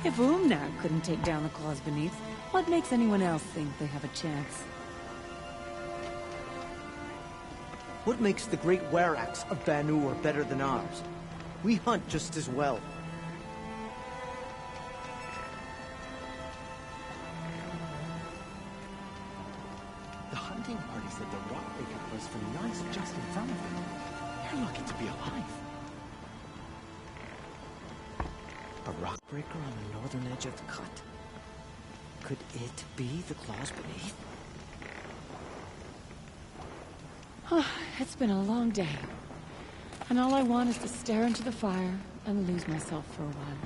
If Umnar couldn't take down the claws beneath, what makes anyone else think they have a chance? What makes the great were-axe of Banu better than ours? We hunt just as well. The hunting party said the rockbreaker was from nice just in front of them. They're lucky to be alive. A rockbreaker on the northern edge of the cut? Could it be the claws beneath? It's been a long day. And all I want is to stare into the fire and lose myself for a while.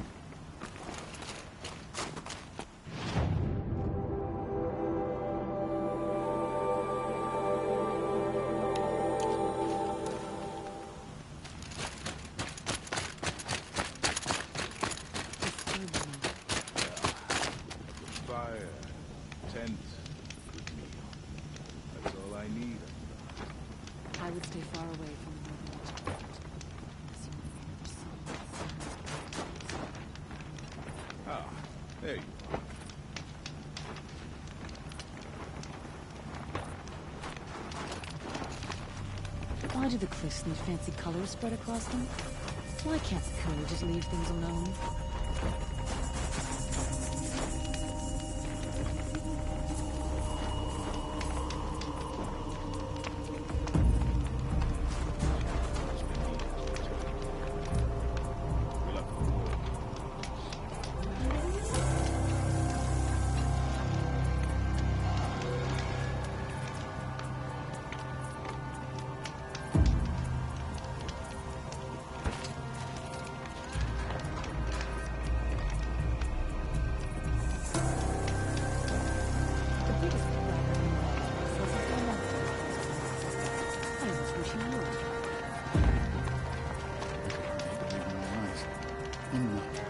Fire, tent, good meal. That's all I need. I would stay far away from the Ah, there you are. Why do the cliffs need fancy colors spread across them? Why can't the crew just leave things alone?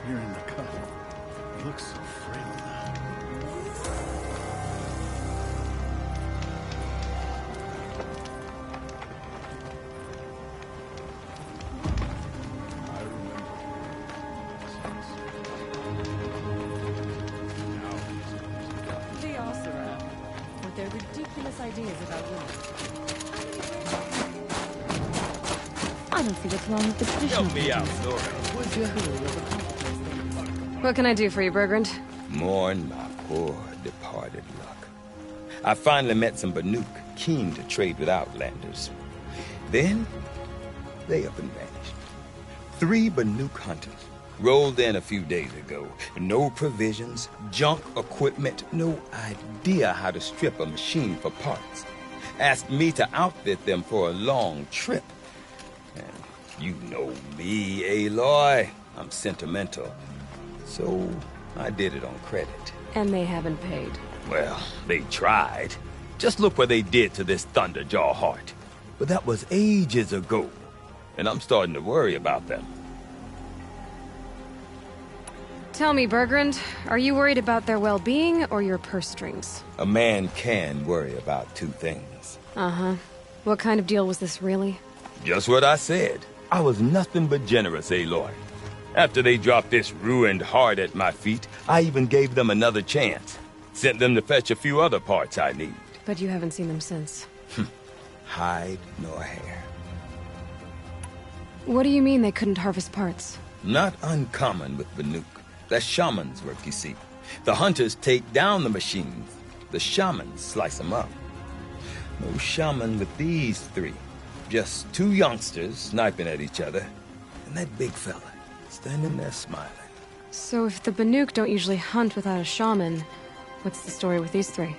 Here in the cut. It looks so frail now. I remember. They also with their ridiculous ideas about women. I don't see what's wrong with the traditional. Help me out, Nora. What can I do for you, Bergrand? Mourn my poor departed luck. I finally met some Banuk keen to trade with Outlanders. Then, they up and vanished. 3 Banuk hunters rolled in a few days ago. No provisions, junk equipment, no idea how to strip a machine for parts. Asked me to outfit them for a long trip. And you know me, Aloy. I'm sentimental. So, I did it on credit. And they haven't paid. Well, they tried. Just look what they did to this Thunderjaw heart. But that was ages ago. And I'm starting to worry about them. Tell me, Bergrand, are you worried about their well-being or your purse strings? A man can worry about 2 things. Uh-huh. What kind of deal was this, really? Just what I said. I was nothing but generous, Aloy. After they dropped this ruined heart at my feet, I even gave them another chance. Sent them to fetch a few other parts I need. But you haven't seen them since. Hide nor hair. What do you mean they couldn't harvest parts? Not uncommon with Banuk. That's shaman's work, you see. The hunters take down the machines. The shamans slice them up. No shaman with these 3. Just 2 youngsters sniping at each other. And that big fella standing there smiling. So if the Banuk don't usually hunt without a shaman, what's the story with these 3?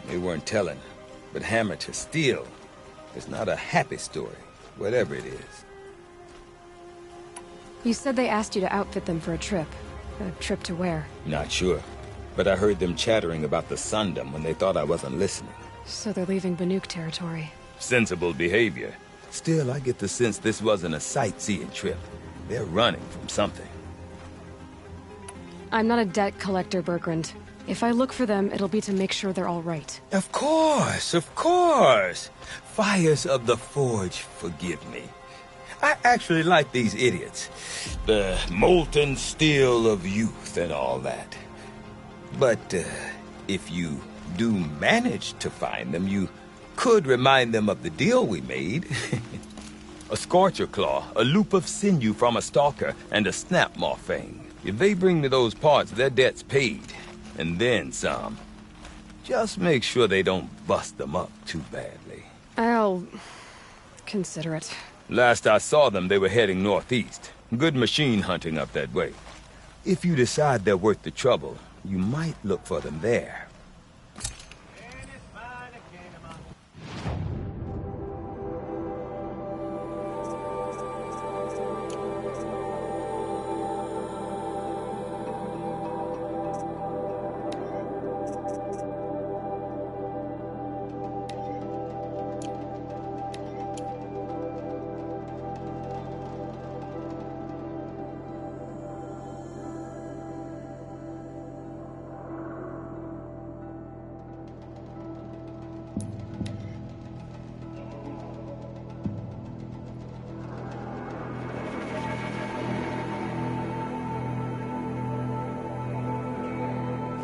They weren't telling. But hammer to steel. It's not a happy story, whatever it is. You said they asked you to outfit them for a trip. A trip to where? Not sure. But I heard them chattering about the Sundom when they thought I wasn't listening. So they're leaving Banuk territory. Sensible behavior. Still, I get the sense this wasn't a sightseeing trip. They're running from something. I'm not a debt collector, Bergrand. If I look for them, it'll be to make sure they're all right. Of course, of course. Fires of the Forge, forgive me. I actually like these idiots. The molten steel of youth and all that. But if you do manage to find them, you could remind them of the deal we made. A scorcher claw, a loop of sinew from a stalker, and a snapmaw fang. If they bring me those parts, their debt's paid. And then some. Just make sure they don't bust them up too badly. I'll consider it. Last I saw them, they were heading northeast. Good machine hunting up that way. If you decide they're worth the trouble, you might look for them there.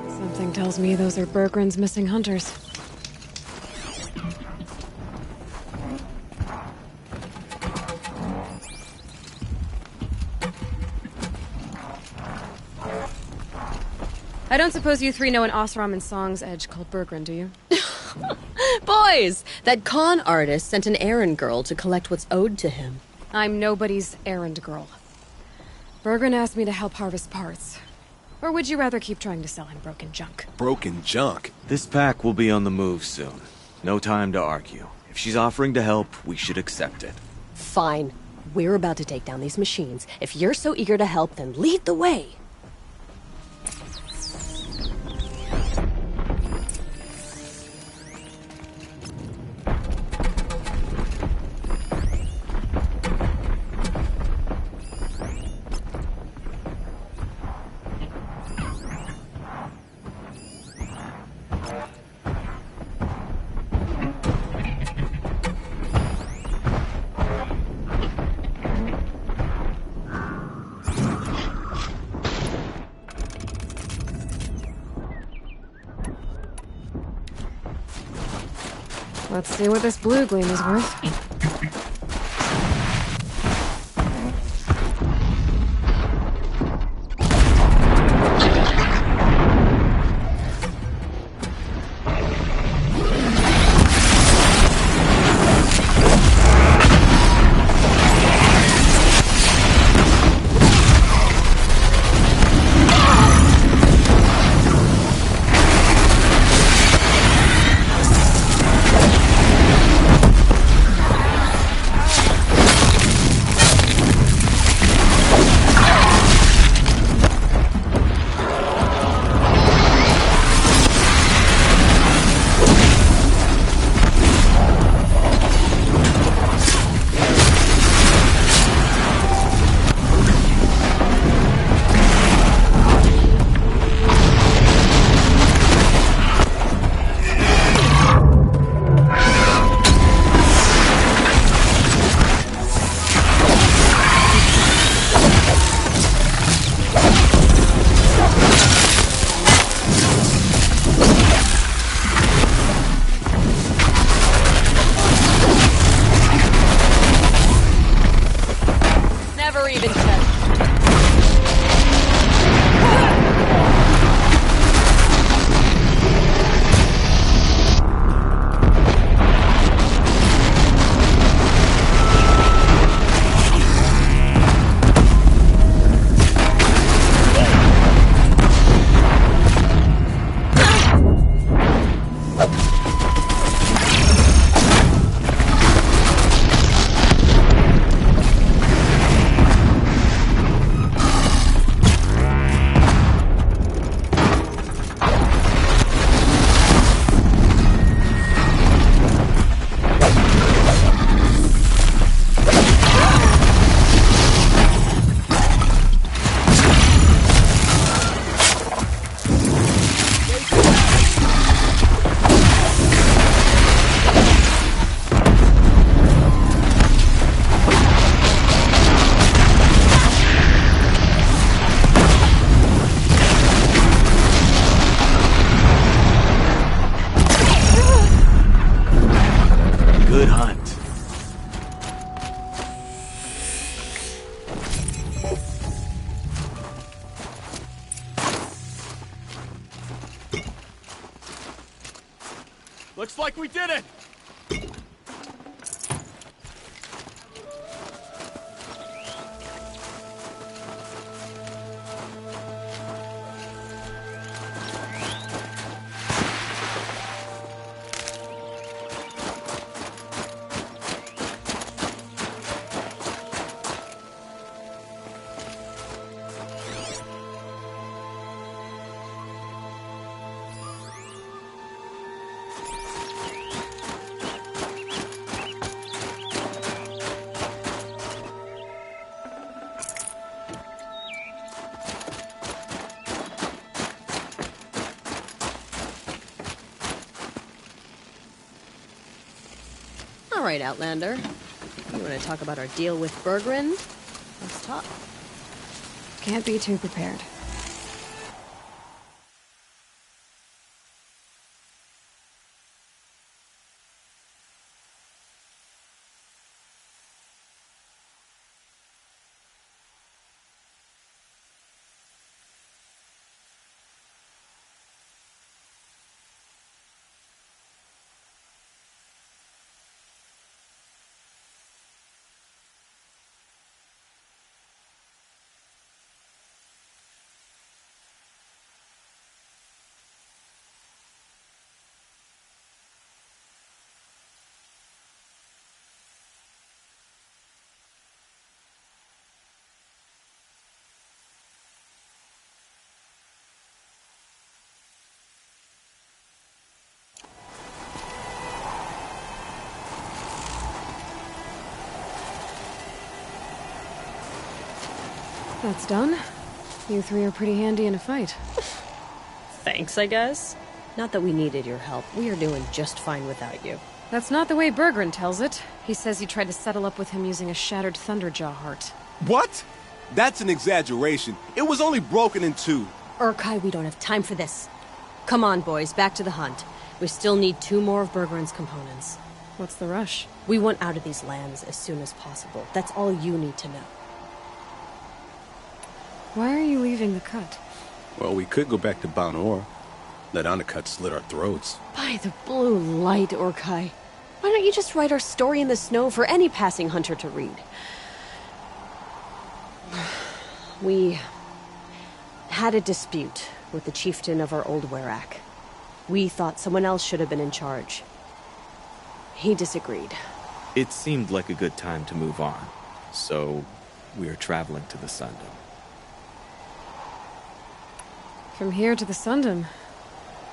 Something tells me those are Bergren's missing hunters. I don't suppose you three know an Osram and Song's edge called Bergren, do you? Boys, that con artist sent an errand girl to collect what's owed to him. I'm nobody's errand girl. Bergren asked me to help harvest parts. Or would you rather keep trying to sell him broken junk? Broken junk? This pack will be on the move soon. No time to argue. If she's offering to help, we should accept it. Fine. We're about to take down these machines. If you're so eager to help, then lead the way. Let's see what this blue gleam is worth. like we did it! All right, Outlander. You want to talk about our deal with Bergren? Let's talk. Can't be too prepared. That's done. You three are pretty handy in a fight. Thanks, I guess. Not that we needed your help. We are doing just fine without you. That's not the way Bergren tells it. He says you tried to settle up with him using a shattered Thunderjaw heart. What? That's an exaggeration. It was only broken in two. Urkai, we don't have time for this. Come on, boys, back to the hunt. We still need 2 more of Bergren's components. What's the rush? We want out of these lands as soon as possible. That's all you need to know. Why are you leaving the cut? Well, we could go back to Banor. Let Undercut slit our throats. By the blue light, Urkai. Why don't you just write our story in the snow for any passing hunter to read? We had a dispute with the chieftain of our old Werak. We thought someone else should have been in charge. He disagreed. It seemed like a good time to move on, so we're traveling to the Sundom. From here to the Sundom.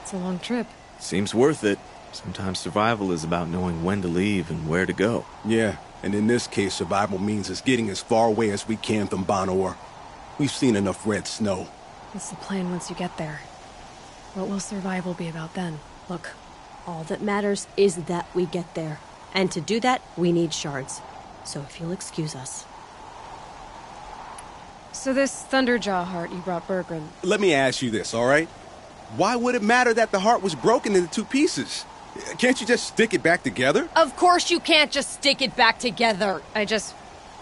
It's a long trip. Seems worth it. Sometimes survival is about knowing when to leave and where to go. Yeah, and in this case, survival means us getting as far away as we can from Banor. We've seen enough red snow. What's the plan once you get there? What will survival be about then? Look, all that matters is that we get there. And to do that, we need shards. So if you'll excuse us. So this Thunderjaw heart you brought Bergren. Let me ask you this, all right? Why would it matter that the heart was broken into 2 pieces? Can't you just stick it back together? Of course you can't just stick it back together. I just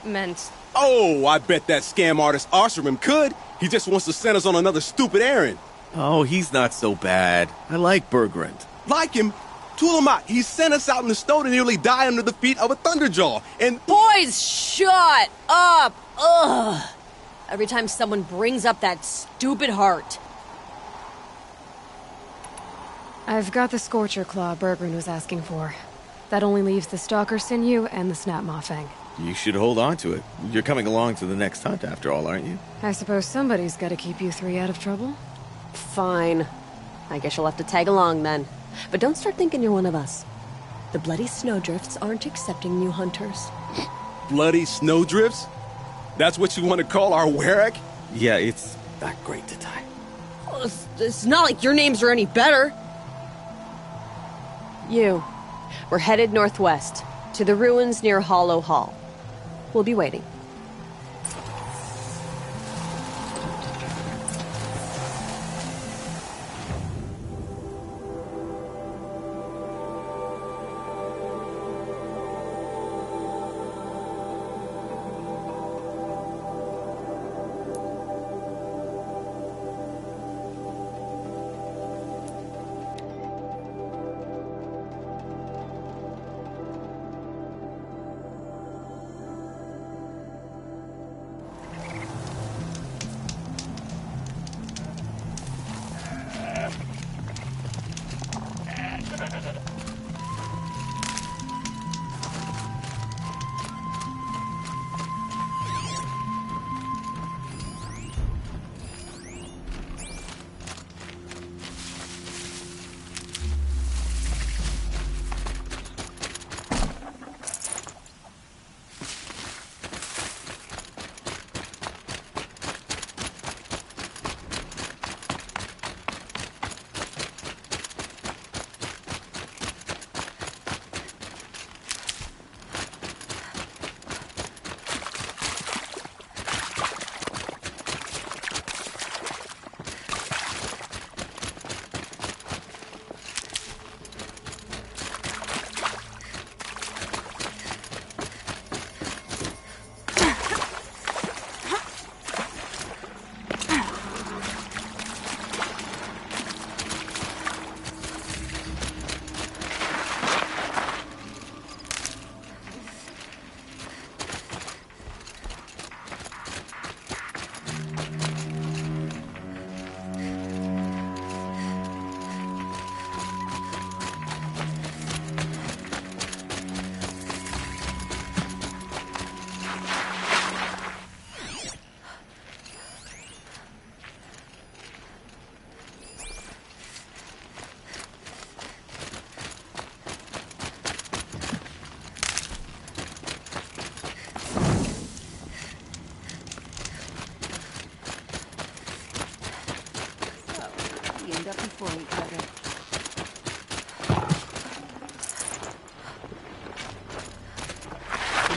meant... Oh, I bet that scam artist Arsarim could. He just wants to send us on another stupid errand. Oh, he's not so bad. I like Bergren. Like him? Tulamat, he sent us out in the snow to nearly die under the feet of a Thunderjaw, and... Boys, shut up! Ugh! Every time someone brings up that stupid heart. I've got the Scorcher Claw Bergren was asking for. That only leaves the Stalker Sinew and the Snap Fang. You should hold on to it. You're coming along to the next hunt after all, aren't you? I suppose somebody's got to keep you three out of trouble. Fine. I guess you'll have to tag along then. But don't start thinking you're one of us. The Bloody Snowdrifts aren't accepting new hunters. Bloody Snowdrifts? That's what you want to call our Werak? Yeah, it's not great to tie. Well, it's not like your names are any better. We're headed northwest, to the ruins near Hollow Hall. We'll be waiting.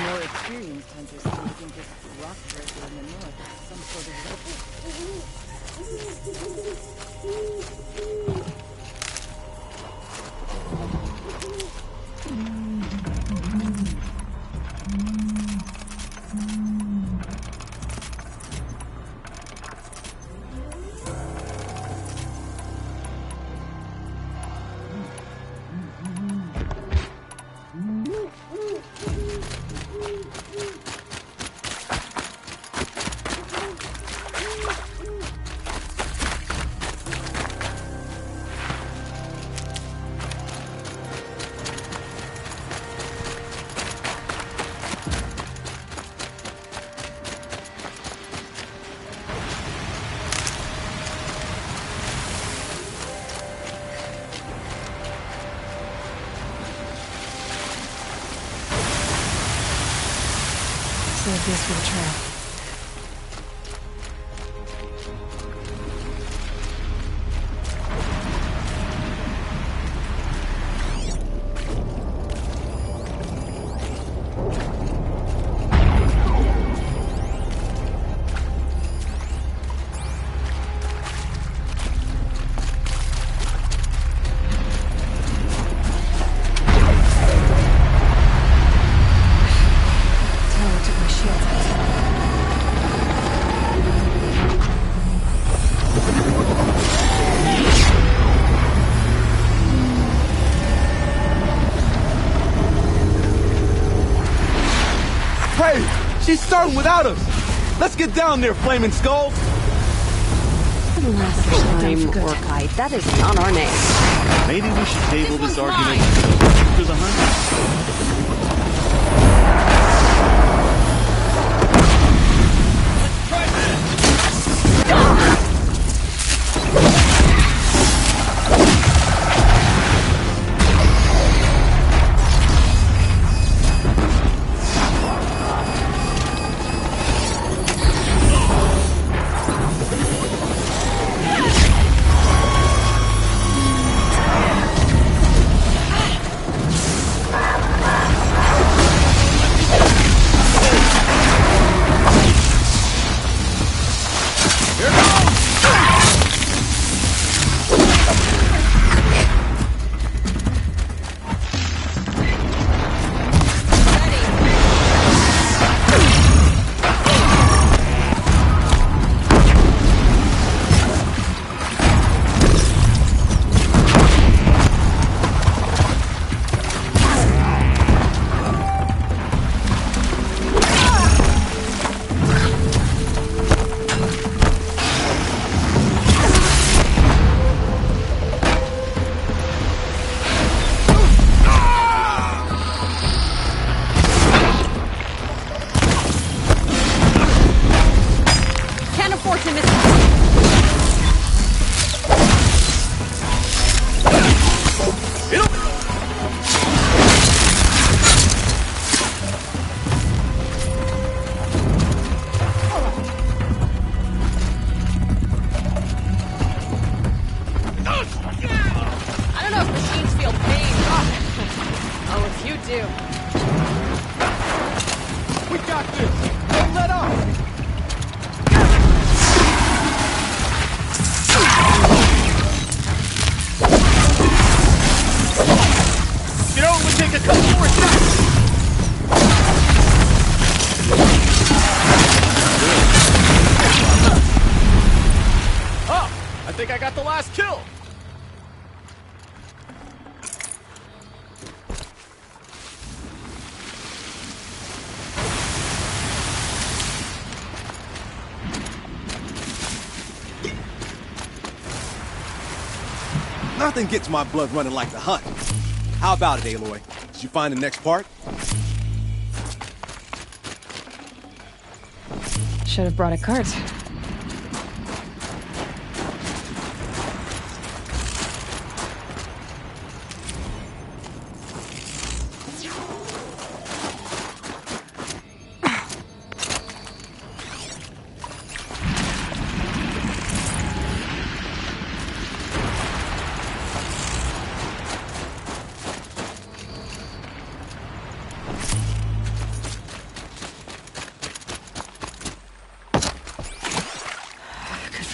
more experienced hunters seem to think this rock breaker in the north is some sort Save this for the trail. She's starting without us! Let's get down there, Flaming Skull! Last time, Orkite, that is not our name. Maybe we should table this argument for the hunt. Nothing gets my blood running like the hunt. How about it, Aloy? Did you find the next part? Should have brought a cart.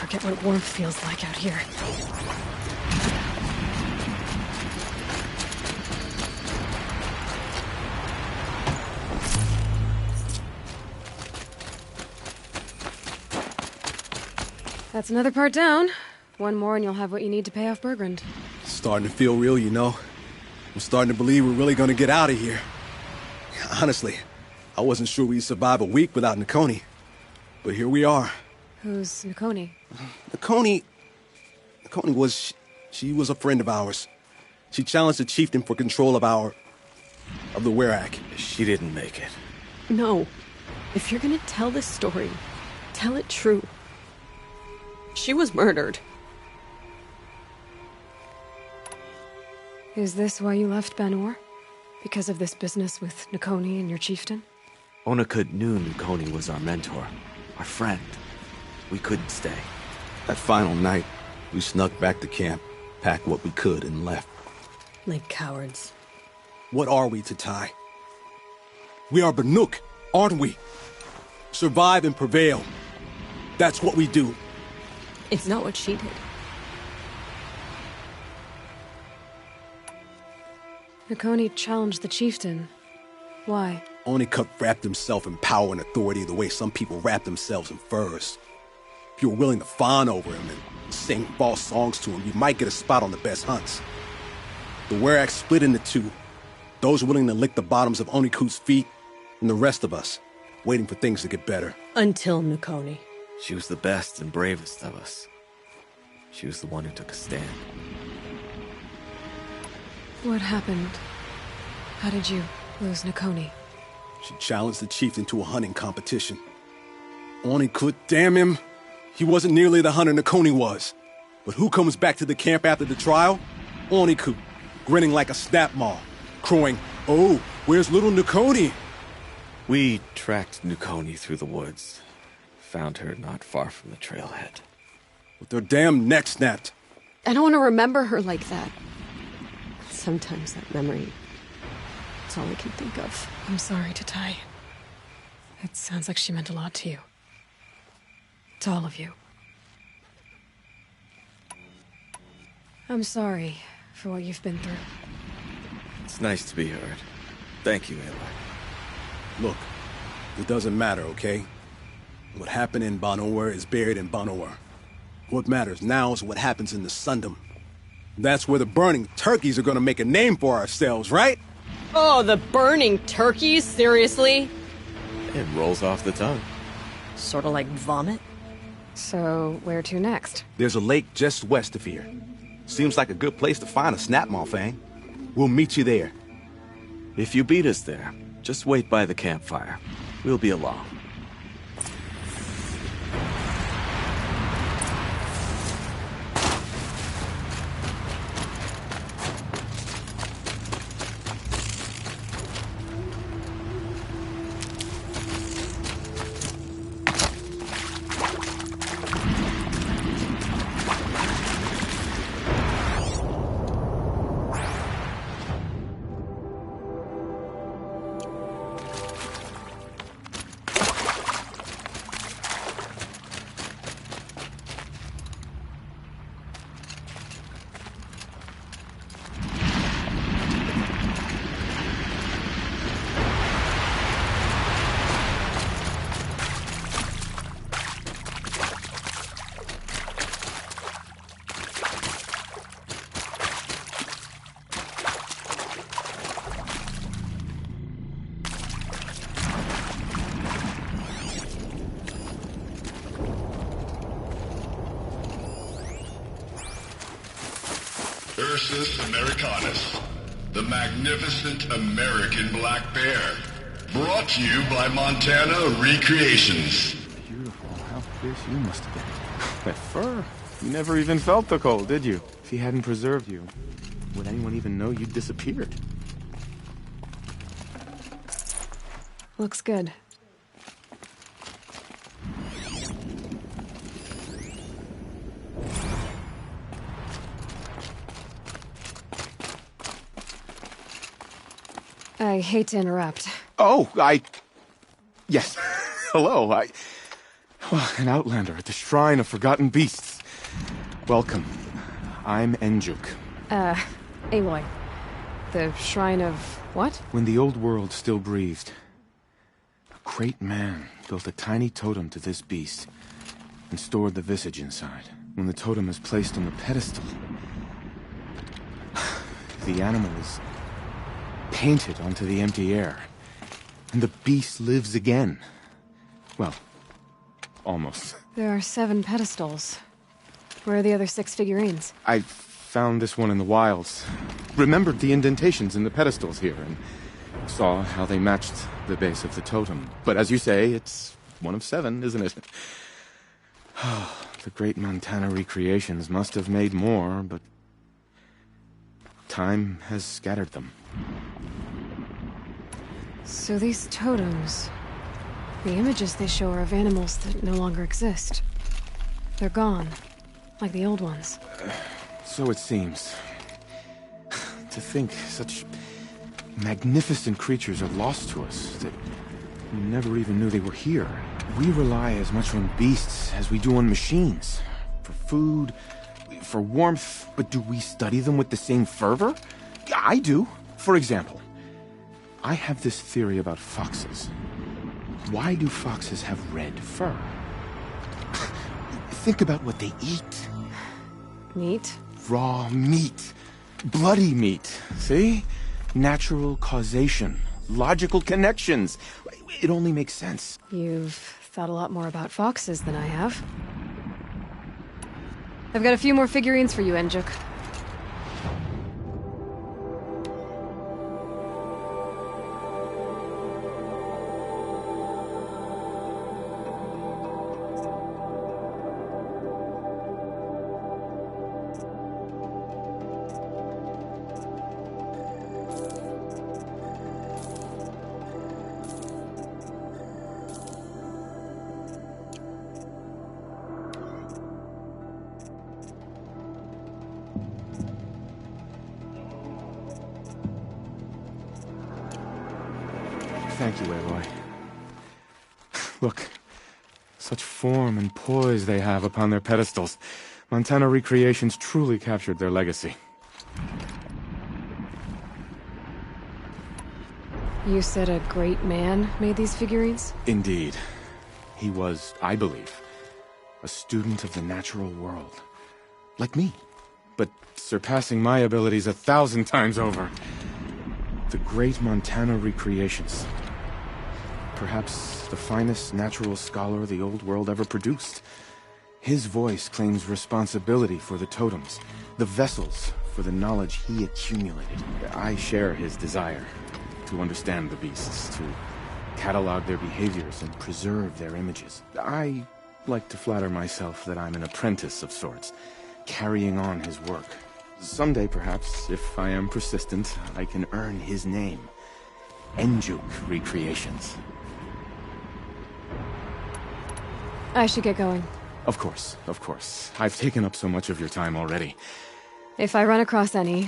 forget what warmth feels like out here. That's another part down. One more and you'll have what you need to pay off Bergrand. Starting to feel real, you know. I'm starting to believe we're really gonna get out of here. Honestly, I wasn't sure we'd survive a week without Nakoni. But here we are. Who's Nakoni? Nakoni was... She was a friend of ours. She challenged the chieftain for control of the Werak. She didn't make it. No. If you're gonna tell this story, tell it true. She was murdered. Is this why you left Banor? Because of this business with Nakoni and your chieftain? Onakut knew Nakoni was our mentor, our friend. We couldn't stay. That final night, we snuck back to camp, packed what we could, and left. Like cowards. What are we to Tai? We are Banuk, aren't we? Survive and prevail. That's what we do. It's not what she did. Nakoni challenged the chieftain. Why? Onakut wrapped himself in power and authority the way some people wrap themselves in furs. If you were willing to fawn over him and sing false songs to him, you might get a spot on the best hunts. The Werak split into two. Those willing to lick the bottoms of Onakut's feet, and the rest of us, waiting for things to get better. Until Nakoni. She was the best and bravest of us. She was the one who took a stand. What happened? How did you lose Nakoni? She challenged the chieftain to a hunting competition. Onakut, damn him! He wasn't nearly the hunter Nakoni was. But who comes back to the camp after the trial? Onakut, grinning like a snap maw, crowing, "Oh, where's little Nakoni?" We tracked Nakoni through the woods. Found her not far from the trailhead. With their damn neck snapped. I don't want to remember her like that. Sometimes that memory... It's all I can think of. I'm sorry to Tai. It sounds like she meant a lot to you. To all of you. I'm sorry for what you've been through. It's nice to be heard. Thank you, Aloy. Look, it doesn't matter, okay? What happened in Banor is buried in Banor. What matters now is what happens in the Sundom. That's where the burning turkeys are gonna make a name for ourselves, right? Oh, the burning turkeys? Seriously? It rolls off the tongue. Sort of like vomit? So, where to next? There's a lake just west of here. Seems like a good place to find a snapmaw fang. We'll meet you there. If you beat us there, just wait by the campfire. We'll be along. Ursus Americanus, the magnificent American black bear. Brought to you by Montana Recreations. Beautiful. How fierce you must have been. That fur. You never even felt the cold, did you? If he hadn't preserved you, would anyone even know you'd disappeared? Looks good. I hate to interrupt. Oh, yes. Hello, Oh, an outlander at the Shrine of Forgotten Beasts. Welcome. I'm Enjuk. Aloy. The Shrine of what? When the old world still breathed, a great man built a tiny totem to this beast and stored the visage inside. When the totem is placed on the pedestal, the animal is painted onto the empty air, and the beast lives again. Well, almost. There are 7 pedestals. Where are the other 6 figurines? I found this one in the wilds. Remembered the indentations in the pedestals here, and saw how they matched the base of the totem. But as you say, it's one of 7, isn't it? The great Montana recreations must have made more, but time has scattered them. So these totems... the images they show are of animals that no longer exist. They're gone, like the old ones. So it seems. To think such magnificent creatures are lost to us, that we never even knew they were here. We rely as much on beasts as we do on machines. For food, for warmth, but do we study them with the same fervor? I do. For example, I have this theory about foxes. Why do foxes have red fur? Think about what they eat. Meat? Raw meat. Bloody meat. See? Natural causation. Logical connections. It only makes sense. You've thought a lot more about foxes than I have. I've got a few more figurines for you, Enjuk. Thank you, Aloy. Look, such form and poise they have upon their pedestals. Montana Recreations truly captured their legacy. You said a great man made these figurines? Indeed. He was, I believe, a student of the natural world. Like me, but surpassing my abilities 1,000 times over. The great Montana Recreations. Perhaps the finest natural scholar the old world ever produced. His voice claims responsibility for the totems, the vessels for the knowledge he accumulated. I share his desire to understand the beasts, to catalog their behaviors and preserve their images. I like to flatter myself that I'm an apprentice of sorts, carrying on his work. Someday, perhaps, if I am persistent, I can earn his name. Enjuk Recreations. I should get going. Of course, of course. I've taken up so much of your time already. If I run across any...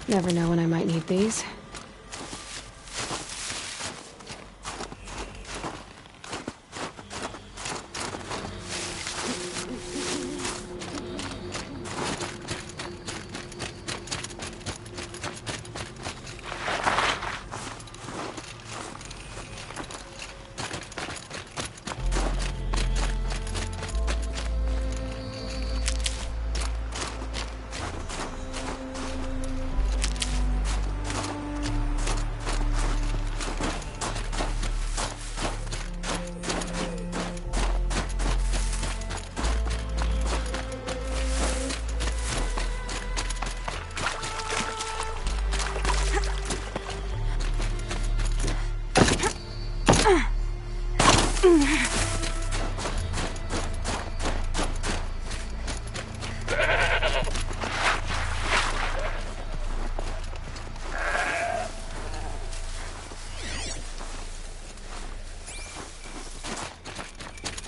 Never know when I might need these.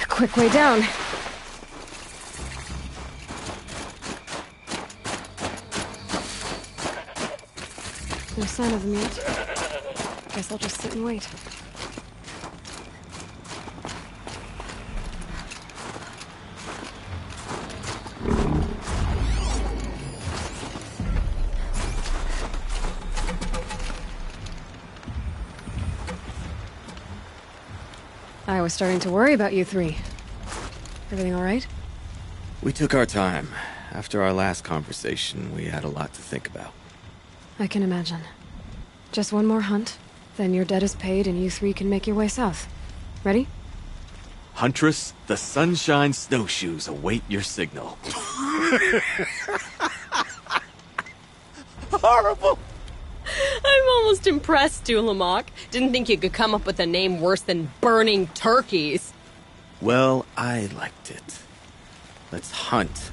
Quick way down. No sign of them yet. Guess I'll just sit and wait. I was starting to worry about you three. Everything all right? We took our time. After our last conversation, we had a lot to think about. I can imagine. Just one more hunt, then your debt is paid and you three can make your way south. Ready? Huntress, the Sunshine Snowshoes await your signal. Horrible! I'm almost impressed, Dulamok. Didn't think you could come up with a name worse than Burning Turkeys. Well, I liked it. Let's hunt.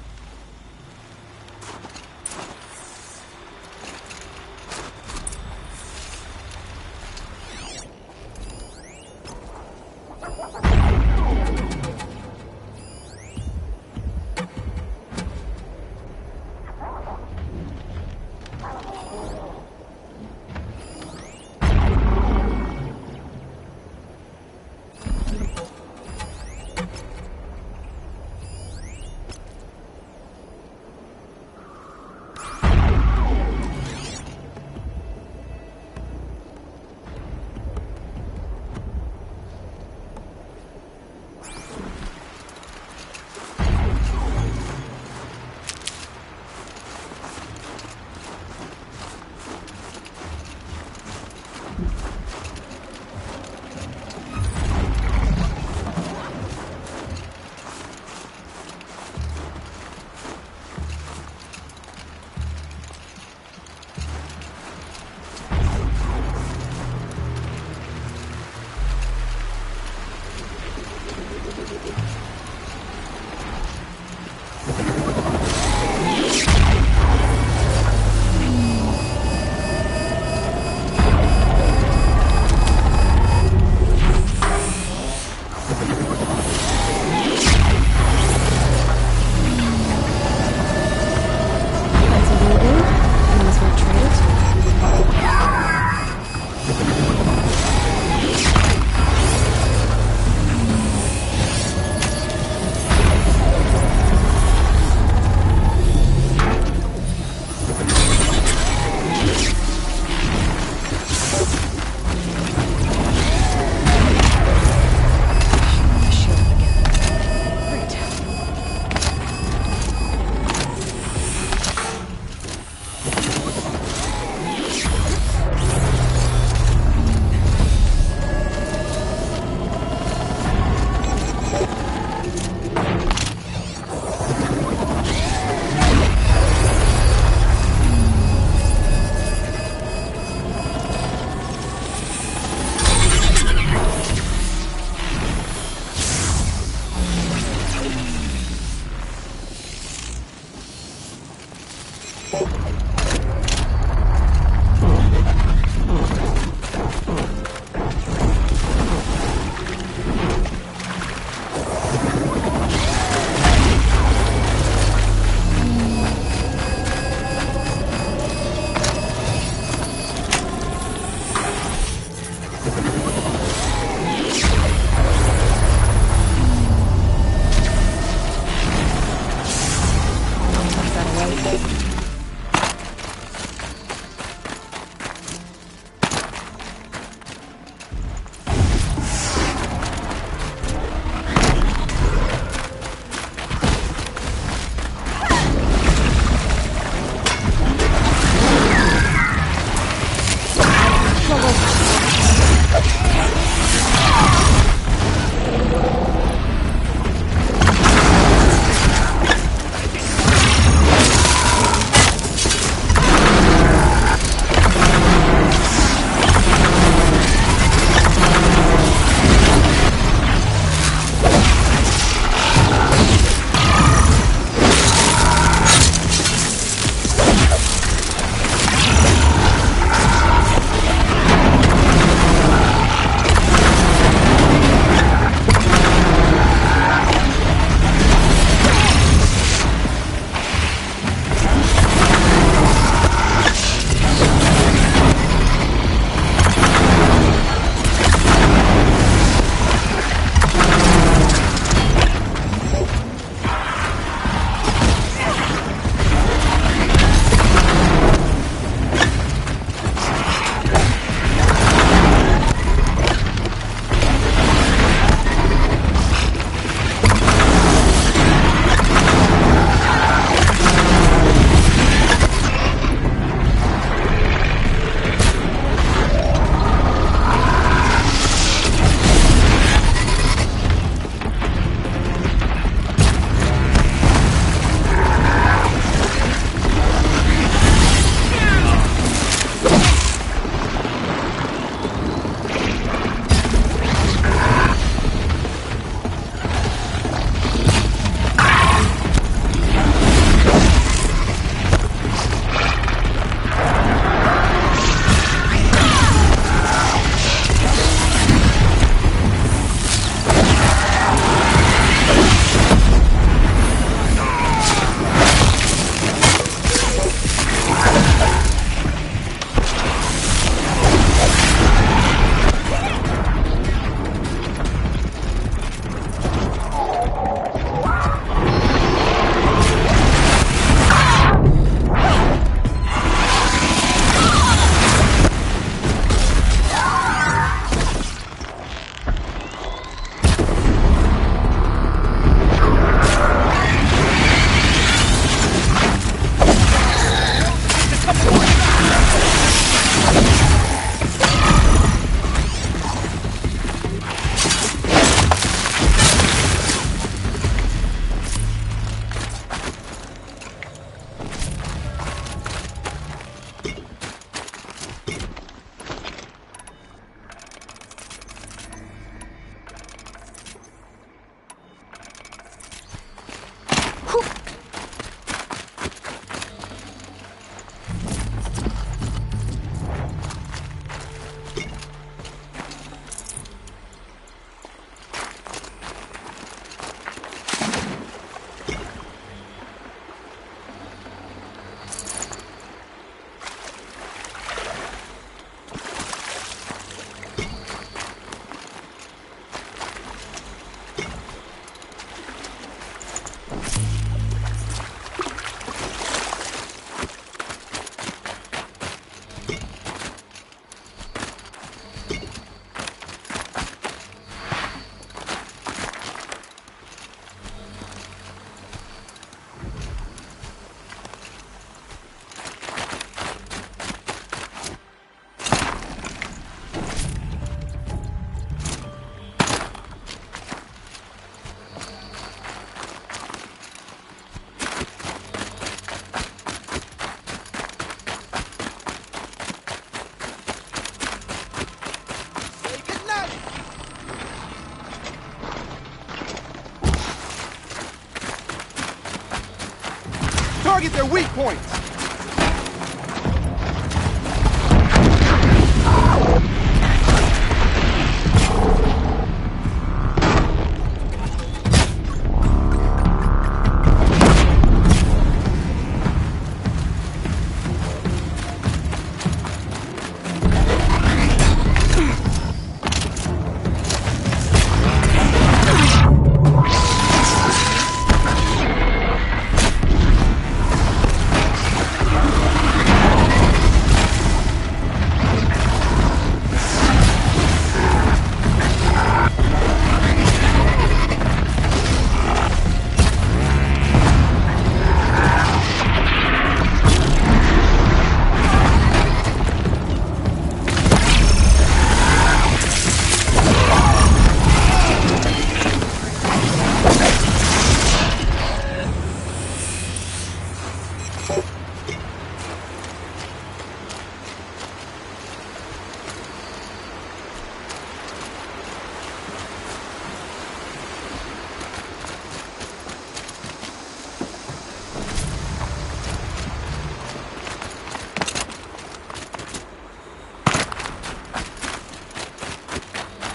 Target their weak points!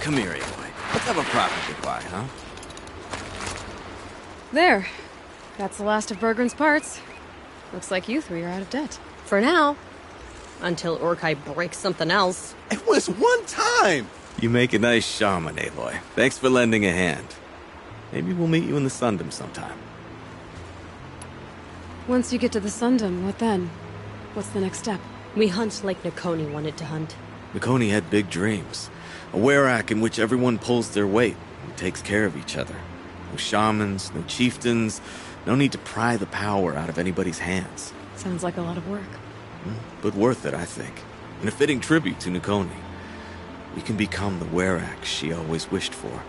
Come here, Aloy. Let's have a proper goodbye, huh? There. That's the last of Bergren's parts. Looks like you three are out of debt. For now. Until Urkai breaks something else. It was one time! You make a nice shaman, Aloy. Thanks for lending a hand. Maybe we'll meet you in the Sundom sometime. Once you get to the Sundom, what then? What's the next step? We hunt like Nakoni wanted to hunt. Nakoni had big dreams. A werak in which everyone pulls their weight and takes care of each other. No shamans, no chieftains, no need to pry the power out of anybody's hands. Sounds like a lot of work. But worth it, I think. And a fitting tribute to Nakoni. We can become the werak she always wished for.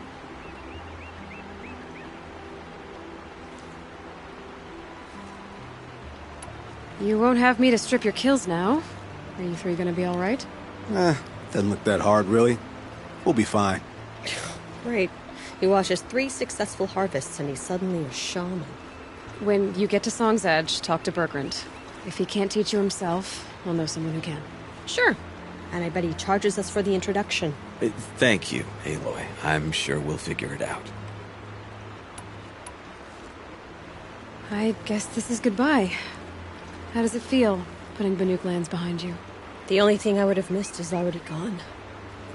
You won't have me to strip your kills now. Are you three gonna be alright? Doesn't look that hard, really. We'll be fine. Great. He watches 3 successful harvests and he's suddenly a shaman. When you get to Song's Edge, talk to Bergrand. If he can't teach you himself, we'll know someone who can. Sure. And I bet he charges us for the introduction. Thank you, Aloy. I'm sure we'll figure it out. I guess this is goodbye. How does it feel, putting Banuk lands behind you? The only thing I would have missed is already gone.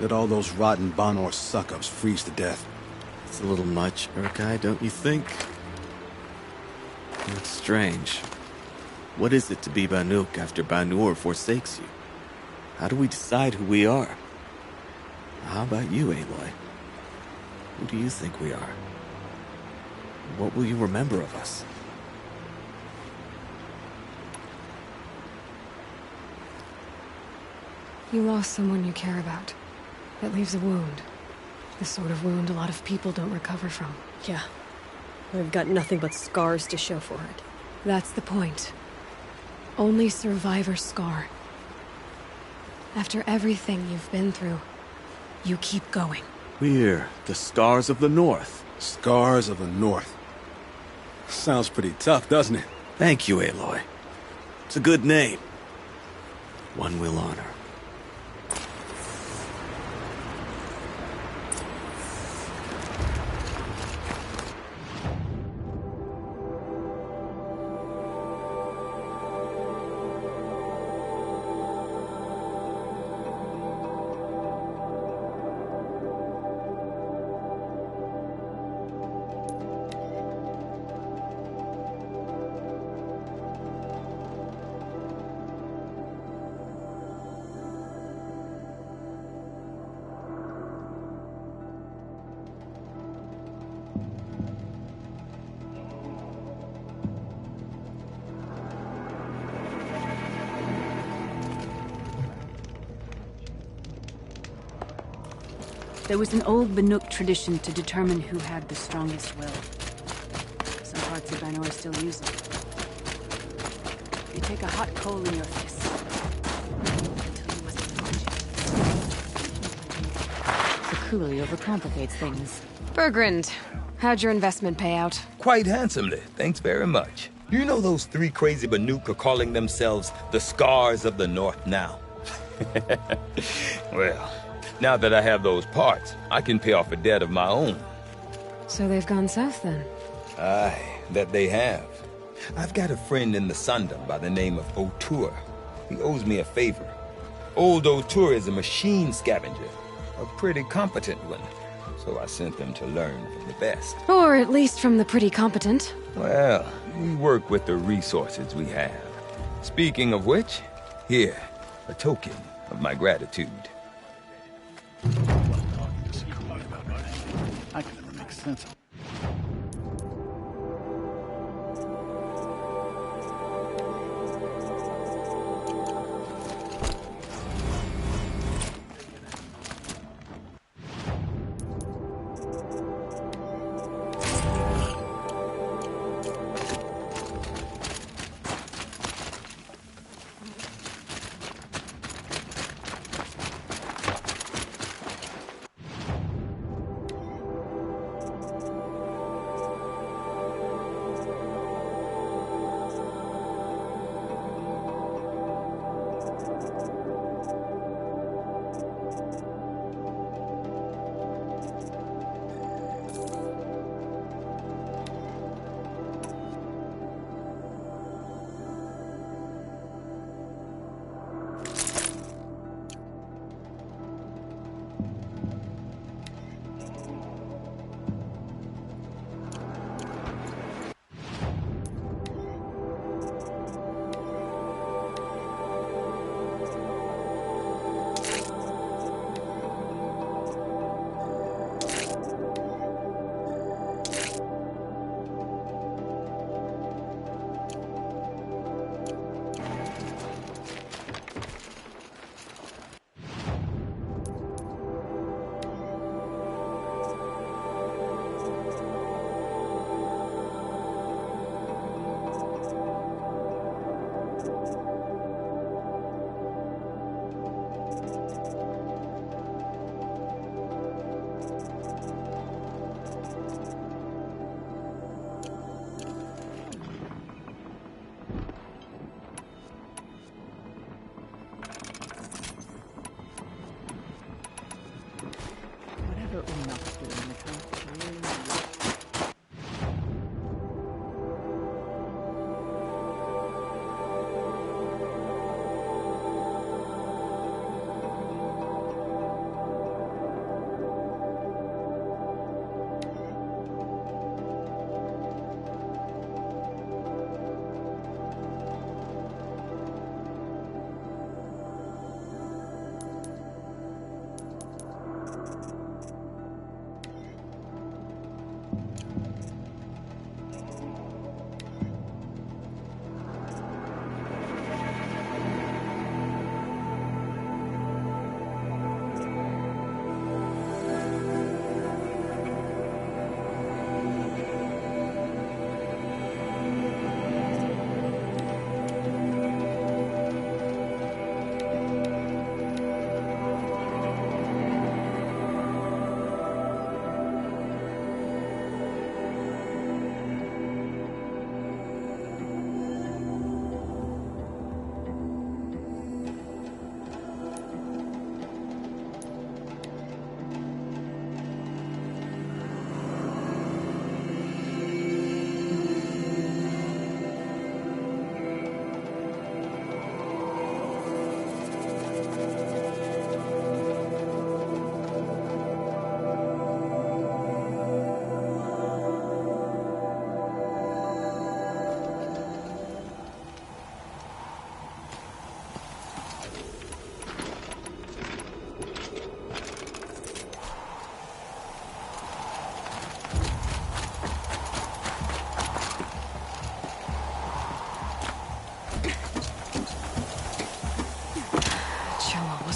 Let all those rotten Banor suck-ups freeze to death. It's a little much, Urkai, don't you think? It's strange. What is it to be Banuk after Banur forsakes you? How do we decide who we are? How about you, Aloy? Who do you think we are? What will you remember of us? You lost someone you care about. That leaves a wound. The sort of wound a lot of people don't recover from. Yeah. I've got nothing but scars to show for it. That's the point. Only survivor's scar. After everything you've been through, you keep going. We're the Scars of the North. Scars of the North. Sounds pretty tough, doesn't it? Thank you, Aloy. It's a good name. One we'll honor. There was an old Banuk tradition to determine who had the strongest will. Some parts of Banor still use it. You take a hot coal in your fist until you must punch it. The coolie overcomplicates things. Bergrand, how'd your investment pay out? Quite handsomely, thanks very much. You know those three crazy Banuk are calling themselves the Scars of the North now? Well, now that I have those parts, I can pay off a debt of my own. So they've gone south then? Aye, that they have. I've got a friend in the Sundom by the name of O'Toole. He owes me a favor. Old O'Toole is a machine scavenger, a pretty competent one. So I sent them to learn from the best. Or at least from the pretty competent. Well, we work with the resources we have. Speaking of which, here, a token of my gratitude. I can never make sense of it.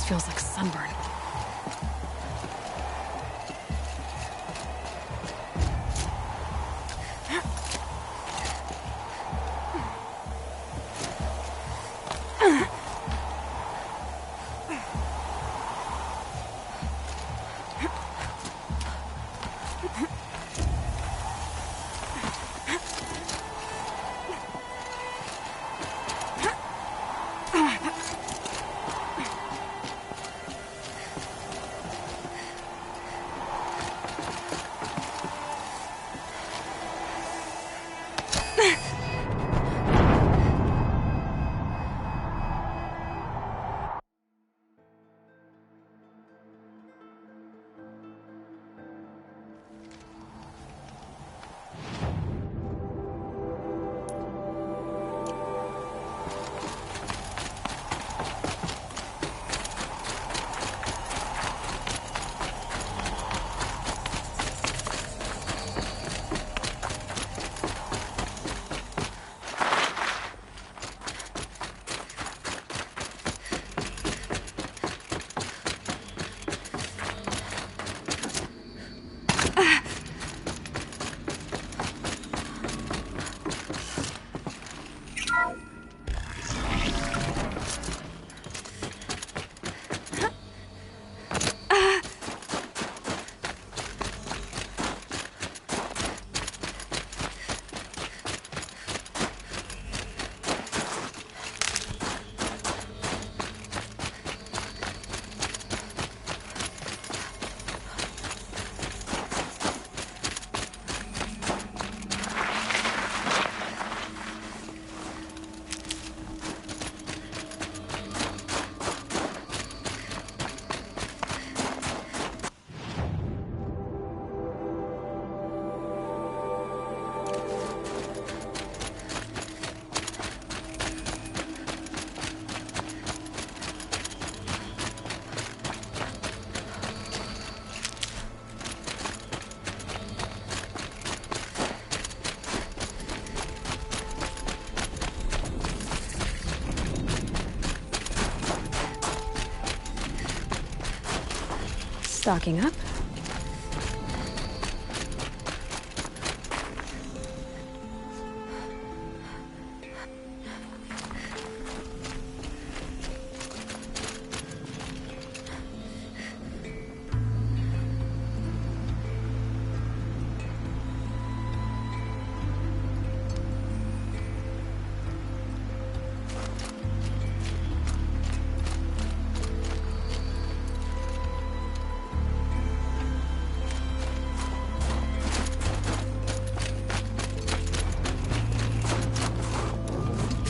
Feels like sunburn. Stocking up.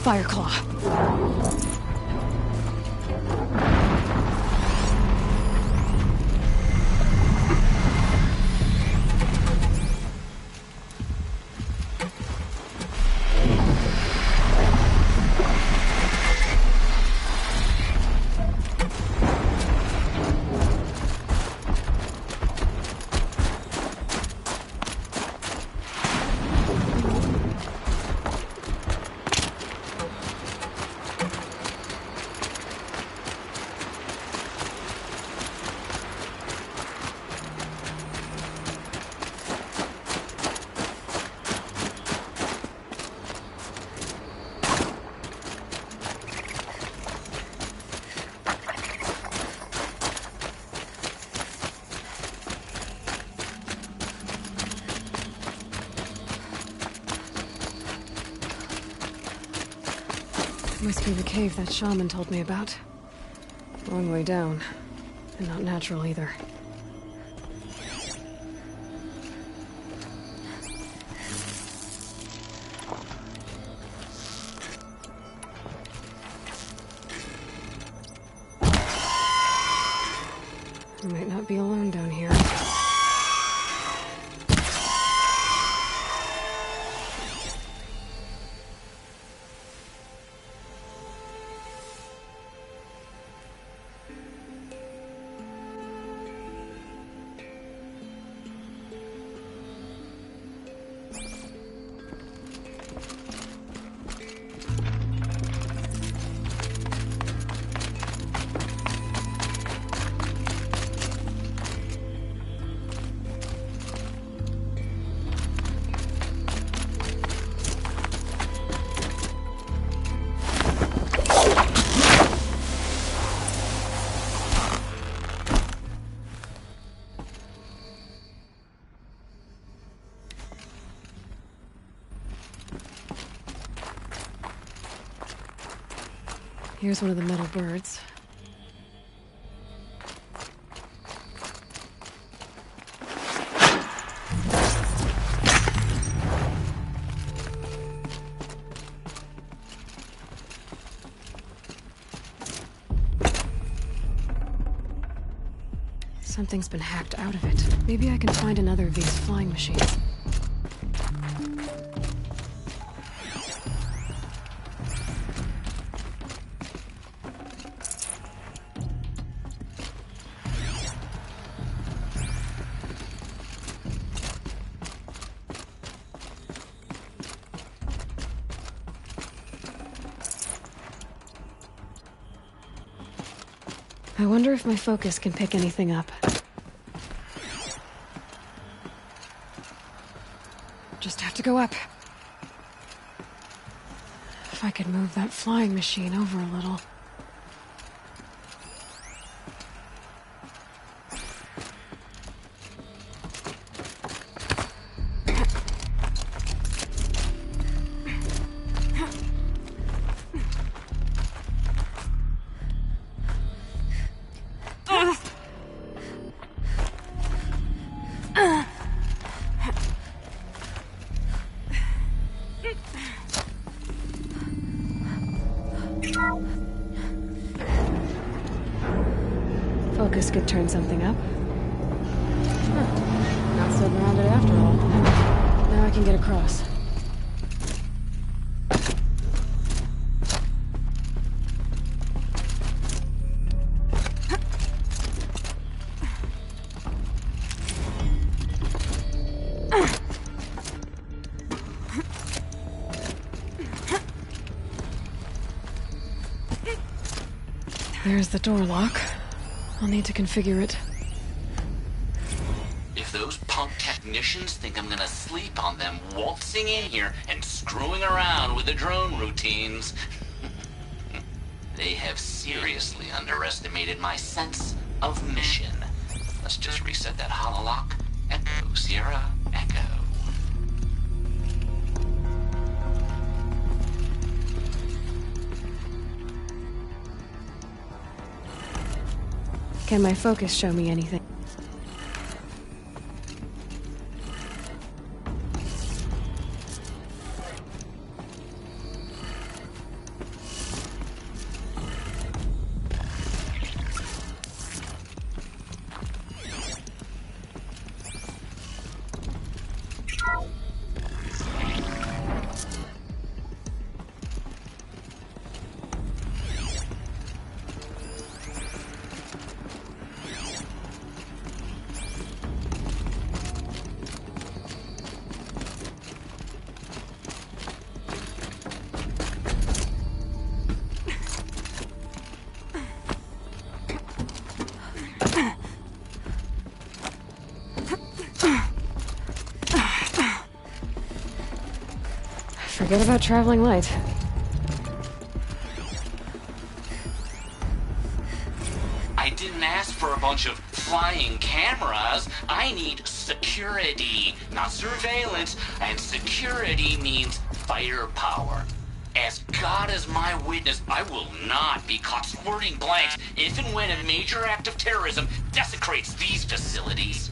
Fireclaw. Must be the cave that shaman told me about. Long way down. And not natural either. I might not be alone down here. Here's one of the metal birds. Something's been hacked out of it. Maybe I can find another of these flying machines. I wonder if my focus can pick anything up. Just have to go up. If I could move that flying machine over a little. Focus could turn something up. Huh. Not so grounded after all. Now I can get across. There's the door lock. I'll need to configure it. technicians think I'm gonna sleep on them waltzing in here and screwing around with the drone routines. They have seriously underestimated my sense of mission. Let's just reset that hololock. Echo, Sierra, Echo. Can my focus show me anything? Forget about traveling light. I didn't ask for a bunch of flying cameras. I need security, not surveillance. And security means firepower. As God is my witness, I will not be caught squirting blanks if and when a major act of terrorism desecrates these facilities.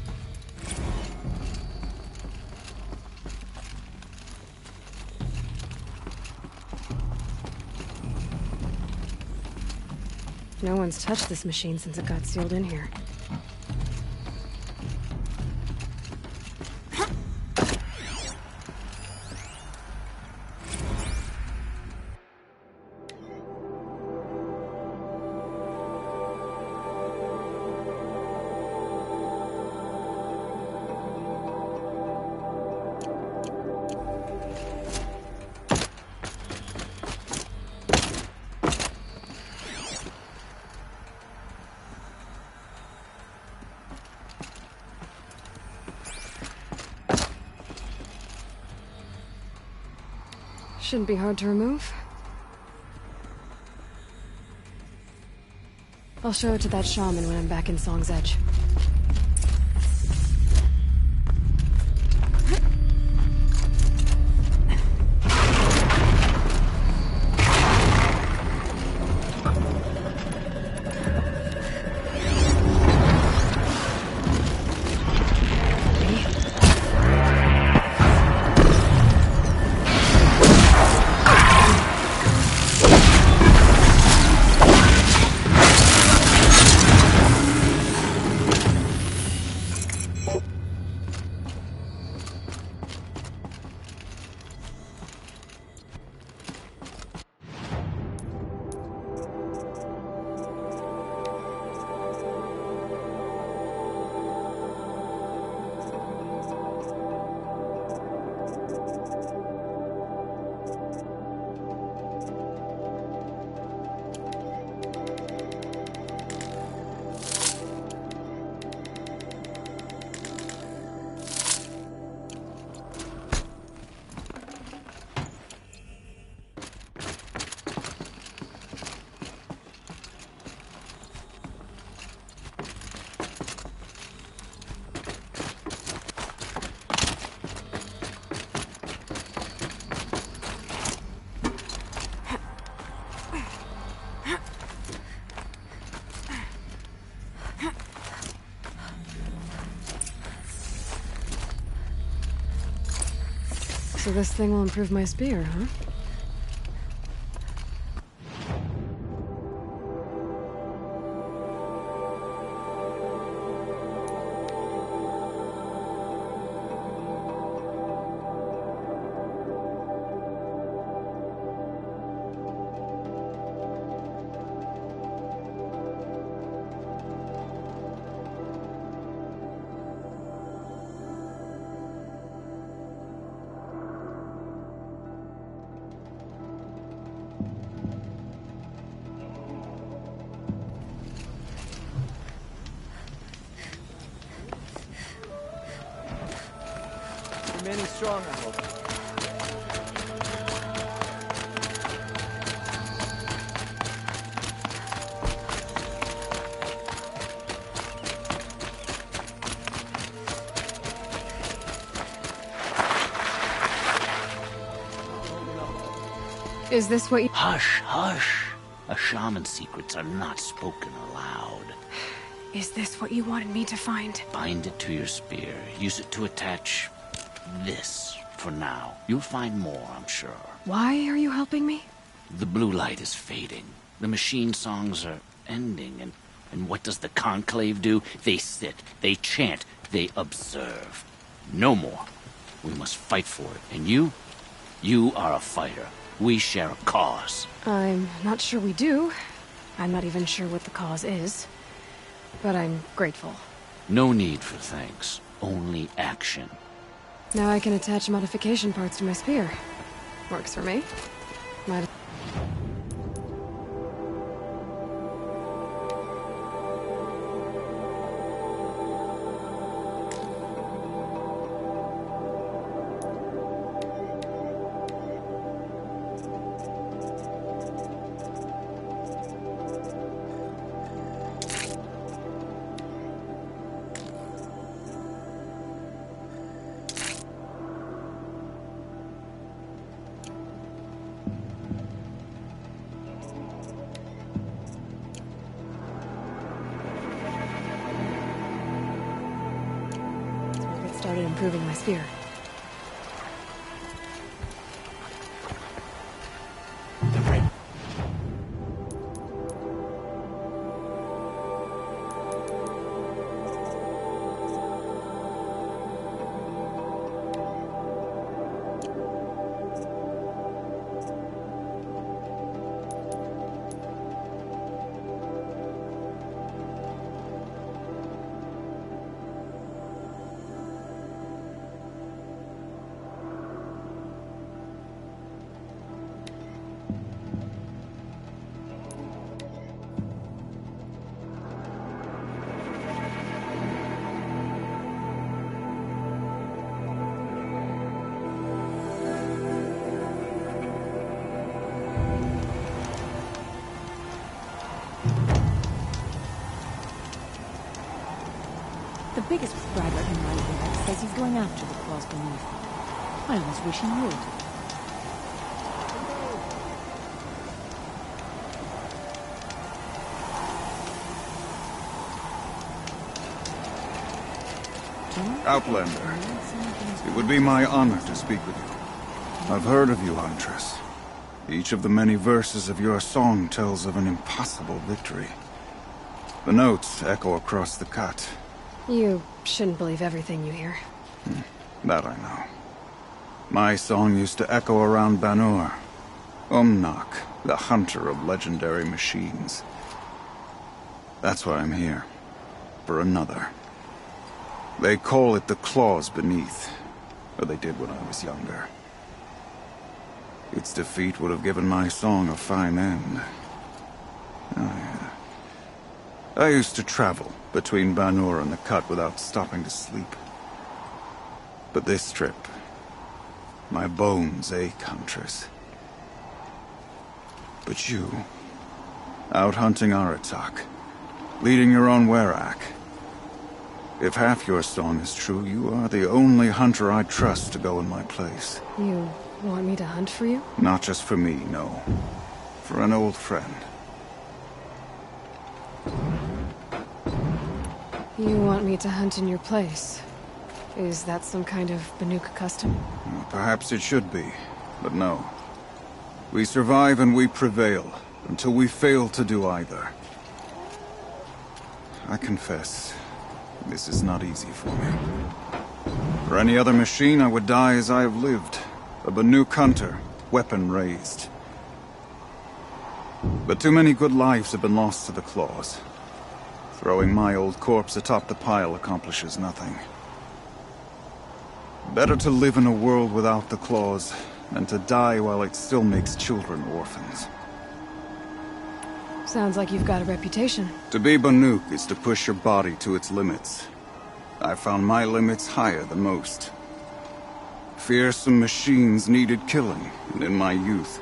No one's touched this machine since it got sealed in here. Shouldn't be hard to remove. I'll show it to that shaman when I'm back in Song's Edge. So this thing will improve my spear, huh? Remaining strong, I hope. Is this what you... Hush, hush. A shaman's secrets are not spoken aloud. Is this what you wanted me to find? Bind it to your spear. Use it to attach this for now. You'll find more, I'm sure. Why are you helping me? The blue light is fading. The machine songs are ending, and what does the conclave do? They sit, they chant, they observe. No more. We must fight for it. And you are a fighter. We share a cause. I'm not sure we do. I'm not even sure what the cause is. But I'm grateful. No need for thanks. Only action. Now I can attach modification parts to my spear. Works for me. Might... started improving my spear. The biggest bragger in my world says he's going after the claws beneath. I almost wish he would. Outlander, it would be my honor to speak with you. I've heard of you, Huntress. Each of the many verses of your song tells of an impossible victory. The notes echo across the cut. You shouldn't believe everything you hear. That I know. My song used to echo around Banur. Umnak, the hunter of legendary machines. That's why I'm here. For another. They call it the claws beneath. Or they did when I was younger. Its defeat would have given my song a fine end. Oh, yeah. I used to travel between Banur and the Cut without stopping to sleep. But this trip, my bones ache, Huntress. But you, out hunting Aratak, leading your own Werak. If half your song is true, you are the only hunter I trust to go in my place. You want me to hunt for you? Not just for me, no. For an old friend. You want me to hunt in your place? Is that some kind of Banuk custom? Well, perhaps it should be, but no. We survive and we prevail, until we fail to do either. I confess, this is not easy for me. For any other machine, I would die as I have lived. A Banuk hunter, weapon raised. But too many good lives have been lost to the claws. Throwing my old corpse atop the pile accomplishes nothing. Better to live in a world without the claws than to die while it still makes children orphans. Sounds like you've got a reputation. To be Banuk is to push your body to its limits. I found my limits higher than most. fearsome machines needed killing, and in my youth,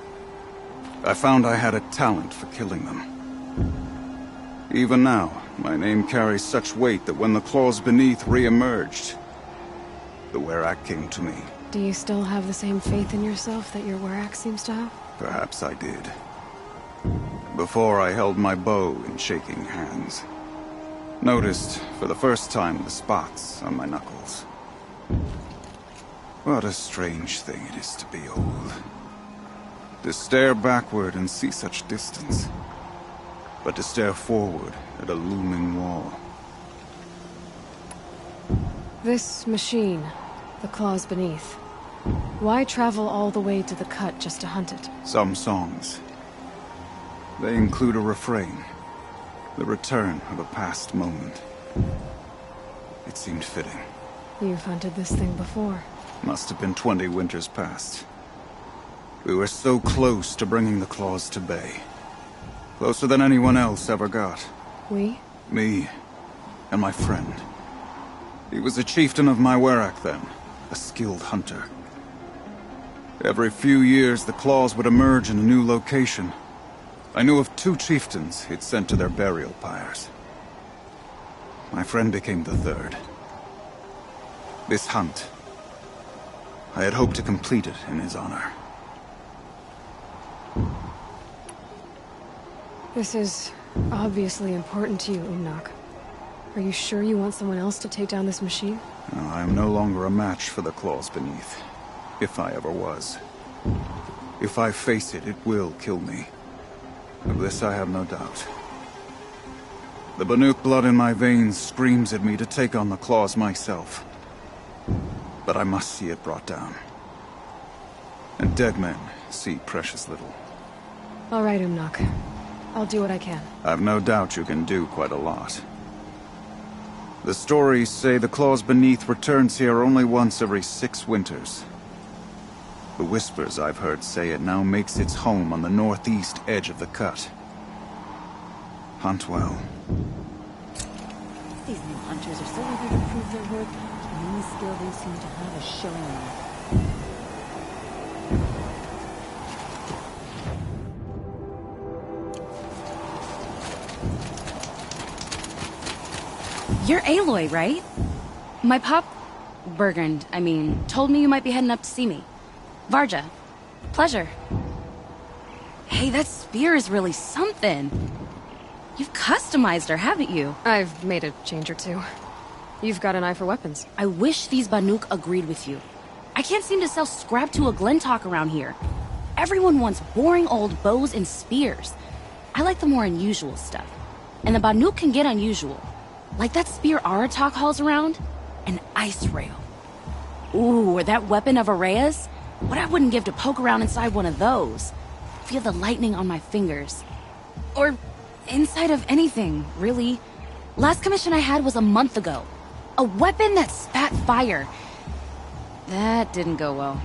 I found I had a talent for killing them. Even now, my name carries such weight that when the claws beneath re-emerged, the Werak came to me. Do you still have the same faith in yourself that your Werak seems to have? Perhaps I did. Before I held my bow in shaking hands. Noticed, for the first time, the spots on my knuckles. What a strange thing it is to be old. To stare backward and see such distance. But to stare forward at a looming wall. This machine, the claws beneath. Why travel all the way to the cut just to hunt it? Some songs. They include a refrain. The return of a past moment. It seemed fitting. You've hunted this thing before. Must have been 20 winters past. We were so close to bringing the claws to bay. Closer than anyone else ever got. We? Me and my friend. He was a chieftain of my Werak then, a skilled hunter. Every few years, the claws would emerge in a new location. I knew of 2 chieftains he'd sent to their burial pyres. My friend became the 3rd. This hunt, I had hoped to complete it in his honor. This is obviously important to you, Umnak. Are you sure you want someone else to take down this machine? No, I am no longer a match for the claws beneath. If I ever was. If I face it, it will kill me. Of this I have no doubt. The Banuk blood in my veins screams at me to take on the claws myself. But I must see it brought down. And dead men see precious little. All right, Umnak. I'll do what I can. I've no doubt you can do quite a lot. The stories say the claws beneath returns here only once every 6 winters. The whispers I've heard say it now makes its home on the northeast edge of the cut. Hunt well. These new hunters are so eager to prove their worth, and any skill they seem to have is showing off. You're Aloy, right? My pop... Bergund, I mean, told me you might be heading up to see me. Varja. Pleasure. Hey, that spear is really something. You've customized her, haven't you? I've made a change or 2. You've got an eye for weapons. I wish these Banuk agreed with you. I can't seem to sell scrap to a Glentalk around here. Everyone wants boring old bows and spears. I like the more unusual stuff. And the Banuk can get unusual. Like that spear Aratak hauls around. An ice rail. Ooh, or that weapon of Araya's. What I wouldn't give to poke around inside one of those. Feel the lightning on my fingers. Or inside of anything, really. Last commission I had was a month ago. A weapon that spat fire. That didn't go well.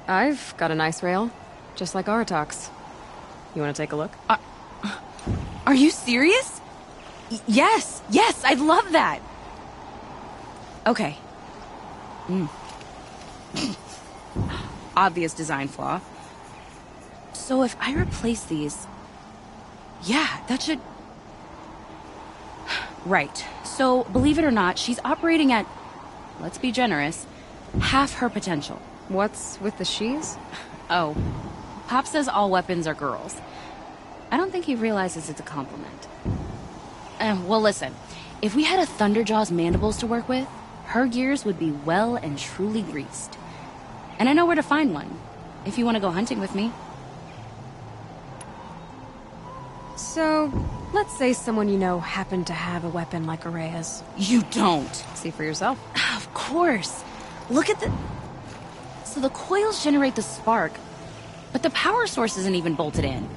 I've got an ice rail, just like Aratak's. You want to take a look? Are you serious? Yes, I'd love that. Okay. Obvious design flaw. So if I replace these... Yeah, that should... Right. So, believe it or not, she's operating at, let's be generous, half her potential. What's with the she's? Oh, Pop says all weapons are girls. I don't think he realizes it's a compliment. Well, listen. If we had a Thunderjaw's mandibles to work with, her gears would be well and truly greased. And I know where to find one, if you want to go hunting with me. So, let's say someone you know happened to have a weapon like Araya's. You don't. See for yourself. Of course. Look at the... So the coils generate the spark, but the power source isn't even bolted in.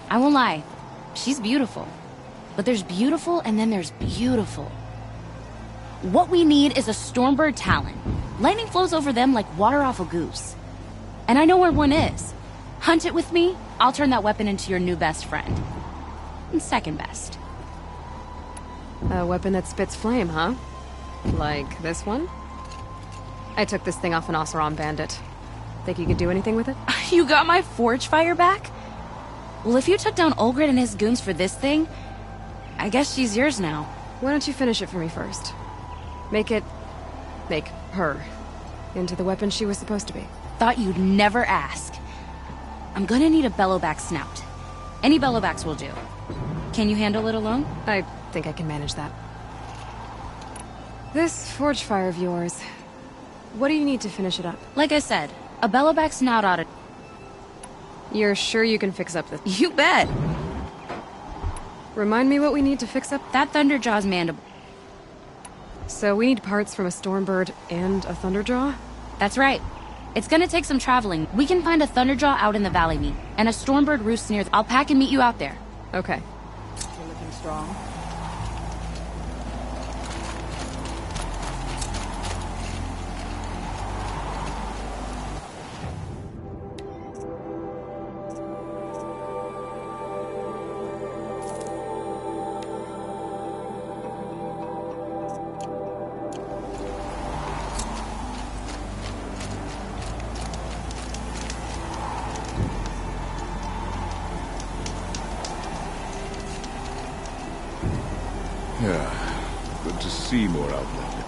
I won't lie. She's beautiful. But there's beautiful and then there's beautiful. What we need is a Stormbird Talon. Lightning flows over them like water off a goose. And I know where one is. Hunt it with me, I'll turn that weapon into your new best friend. second best. A weapon that spits flame, huh? Like this one? I took this thing off an Oseram bandit. Think you could do anything with it? You got my forge fire back? Well, if you took down Olgrid and his goons for this thing, I guess she's yours now. Why don't you finish it for me first? Make her into the weapon she was supposed to be. Thought you'd never ask. I'm gonna need a bellowback snout. Any bellowbacks will do. Can you handle it alone? I think I can manage that. This forge fire of yours, what do you need to finish it up? Like I said, a bellowback snout ought to... You're sure you can fix up the... You bet! Remind me what we need to fix up? That Thunderjaw's mandible. So we need parts from a Stormbird and a Thunderjaw? That's right. It's gonna take some traveling. We can find a Thunderjaw out in the valley meet, and a Stormbird roost near... I'll pack and meet you out there. Okay. You're looking strong. Yeah, good to see more outlet.